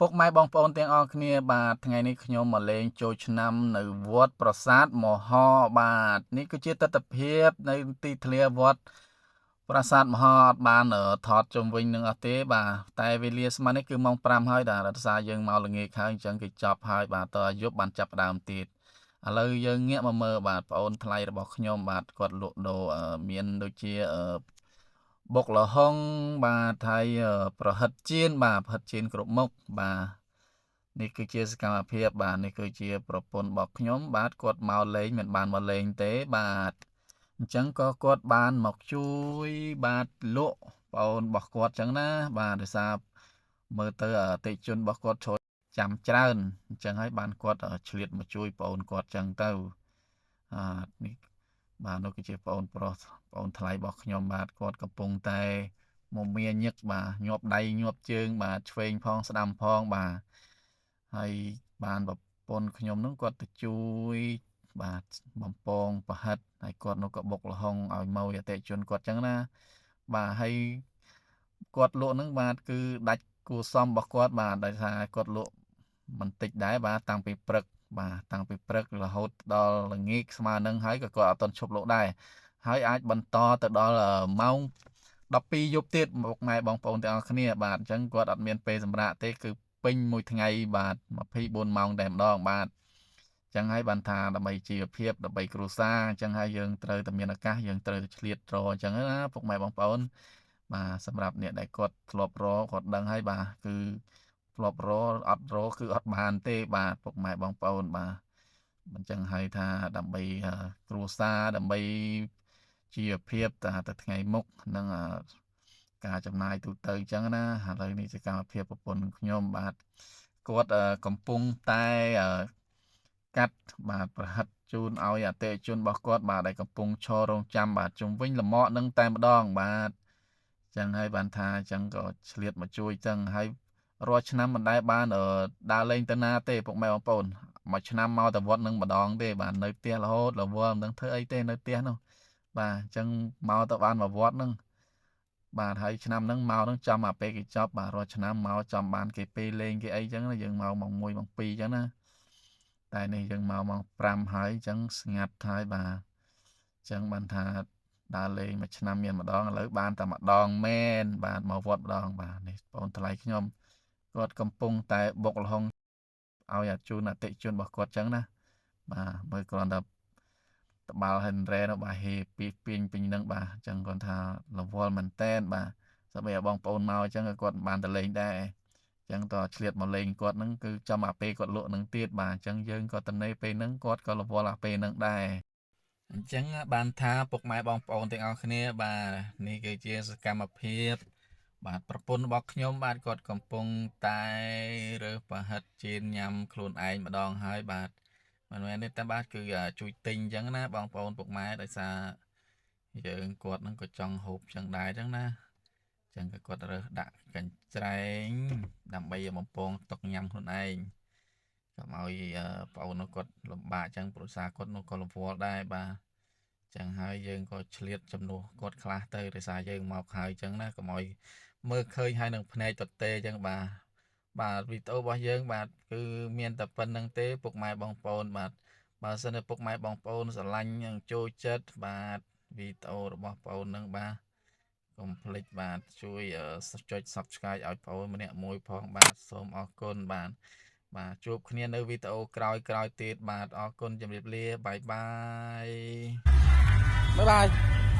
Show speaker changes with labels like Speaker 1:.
Speaker 1: ពុកម៉ែបងប្អូនទាំងអស់គ្នាបាទថ្ងៃនេះខ្ញុំមកលេងចូលឆ្នាំនៅវត្តប្រាសាទមហោបាទនេះគឺជាទស្សនវិជ្ជានៅទីធ្លាវត្តប្រាសាទមហោអត់បានថតជុំវិញនឹងអត់ទេបាទតែវេលាស្មាននេះគឺម៉ោង5ហើយបាទរដ្ឋសារយើងមកល្ងាចហើយអញ្ចឹងគេចប់ហើយបាទតើយប់បានចាប់ដើមទៀតឥឡូវយើងងាកមកមើលបាទប្អូនថ្លៃរបស់ខ្ញុំបាទគាត់លក់ដូរមានដូចជាបុកលហុងបាទហើយប្រហិតចៀនបាទប្រហិតចៀនគ្រប់មុខបាទនេះគឺជាសកម្មភាពបាទនេះគឺជាប្រពន្ធរបស់ខ្ញុំបាទគាត់មកលេងមិនបានមកលេងទេបាទអញ្ចឹងក៏គាត់បានមកជួយបាទលក់ប្អូនរបស់គាត់អញ្ចឹងណាបាទដោយសារមើលទៅអតិថិជនរបស់គាត់ចូលចាំច្រើនអញ្ចឹងហើយបានគាត់ឆ្លៀតមកជួយប្អូនគាត់អញ្ចឹងទៅនេះបាទនោះគឺជាប្អូនប្រុសប្អូនថ្លៃរបស់ខ្ញុំបាទគាត់កំពុងតែមកមានញឹកបាទញាប់ដៃញាប់ជើងបាទឆ្វេងផងស្ដាំផងបាទហើយបានប្រពន្ធខ្ញុំនឹងគាត់ទៅជួយបាទបំពងប្រហិតហើយគាត់នោះក៏បុកល្ហុងឲ្យម៉ួយអតិថិជនគាត់ចឹងណាបាទហើយគាត់លក់នឹងបាទគឺដាច់គួសមរបស់គាត់បាទដោយសារគាត់លក់បន្តិចដែរបាទតាំងពីព្រឹកបាទតាំងពីព្រឹករហូតដល់ល្ងាចស្មើនឹងហើយក៏គាត់អត់ទាន់ឈប់លក់ដែរហើយអាចបន្តទៅដល់ម៉ោង12យប់ទៀតមកម៉ែបងប្អូនទាំងអស់គ្នាបាទអញ្ចឹងគាត់អត់មានពេលសម្រាកទេគឺពេញមួយថ្ងៃបាទ24ម៉ោងតែម្ដងបាទអញ្ចឹងហើយបានថាដើម្បីជីវភាពដើម្បីគ្រួសារអញ្ចឹងហើយយើងត្រូវតែមានឱកាសយើងត្រូវតែឆ្លៀតរអញ្ចឹងណាពុកម៉ែបងប្អូនបាទសម្រាប់អ្នកដែលគាត់ធ្លាប់រគាត់ដឹងហើយបាទគឺធ្លាប់រអត់រគឺអត់បានទេបាទពុកម៉ែបងប្អូនបាទអញ្ចឹងហើយថាដើម្បីគ្រួសារដើម្បីជីវភាពទៅថ្ងៃមុខនិងការចំណាយទូទៅអញ្ចឹងណាឥឡូវនេះសកម្មភាពប្រពន្ធខ្ញុំបាទគាត់កំពុងតែកាត់បាទប្រហិតជូនឲ្យអតិថិជនរបស់គាត់បាទដែលកំពុងឈររងចាំបាទជុំវិញលម្អនឹងតែម្ដងបាទចឹងហើយបានថាចឹងក៏ឆ្លៀតមកជួយចឹងហើយរាល់ឆ្នាំមិនដែលបានដើរលេងទៅណាទេពុកម៉ែបងប្អូនមួយឆ្នាំមកតែវត្តនឹងម្ដងទេបាទនៅផ្ទះរហូតរវល់មិនដឹងធ្វើអីទេនៅផ្ទះនោះបាទអញ្ចឹងមកទៅបានមកវត្តនឹងបាទហើយឆ្នាំហ្នឹងមកហ្នឹងចំអាពេលគេចប់បាទរាល់ឆ្នាំមកចំបានគេពេលលេងគេអីចឹងយើងមកម៉ោង1ម៉ោង2ចឹងណាតែនេះយើងមកម៉ោង5ហើយអញ្ចឹងស្ងាត់ហើយបាទអញ្ចឹងបានថាដើរលេងមួយឆ្នាំមានម្ដងឥឡូវបានតែម្ដងមែនបាទមកវត្តម្ដងបាទនេះបងថ្លៃខ្ញុំគាត់កំពុងតែបុកល្ហុងឲ្យជូនអតិថិជនរបស់គាត់ចឹងណាបាទមើលគ្រាន់តែត្បាល់ហិនរ៉ែនោះបាទហេពីពេញពេញនឹងបាទអញ្ចឹងគាត់ថារវល់មែនតែនបាទស្បីឲ្យបងប្អូនមកអញ្ចឹងគាត់បានទៅលេងដែរអញ្ចឹងតើឆ្លៀតមកលេងគាត់ហ្នឹងគឺចំអាពេលគាត់លក់នឹងទៀតបាទអញ្ចឹងយើងក៏ទៅពេលហ្នឹងគាត់ក៏រវល់អាពេលហ្នឹងដែរអញ្ចឹងបានថាពុកម៉ែបងប្អូនទាំងអស់គ្នាបាទនេះគឺជាសកម្មភាពបាទប្រពន្ធរបស់ខ្ញុំបាទគាត់កំពុងតែរើសប្រហិតជៀនញ៉ាំខ្លួនឯងម្ដងហើយបាទមិនមែនទេតែបាទគឺជួយទិញអញ្ចឹងណាបងប្អូនពុកម៉ែដោយសារយើងគាត់នឹងក៏ចង់ហូបចឹងដែរចឹងណាអញ្ចឹងក៏គាត់រើសដាក់កញ្ច្រែងដើម្បីបំពងទុកញ៉ាំខ្លួនឯងកុំឲ្យប្អូននោះគាត់លំបាកចឹងព្រោះសារគាត់នោះក៏រវល់ដែរបាទចឹងហើយយើងក៏ឆ្លៀតជំនួសគាត់ខ្លះទៅដោយសារយើងមកហើយចឹងណាកុំឲ្យមើលឃើញហើយនឹងភ្នែកទទេចឹងបាទវីដេអូរបស់យើងបាទគឺមានតែប៉ុណ្្នឹងទេពុកម៉ែបងប្អូនបាទបើសិនជាពុកម៉ែបងប្អូនស្រឡាញ់និងចូលចិត្តបាទវីដេអូរបស់ប្អូននឹងបាទកុំភ្លេចបាទជួយចុច Subscribe ឲ្យប្អូនម្នាក់មួយផងបាទសូមអរគុណបាទជួបគ្នានៅវីដេអូក្រោយទៀតបាទអរគុណជម្រាបលាបាយបាយ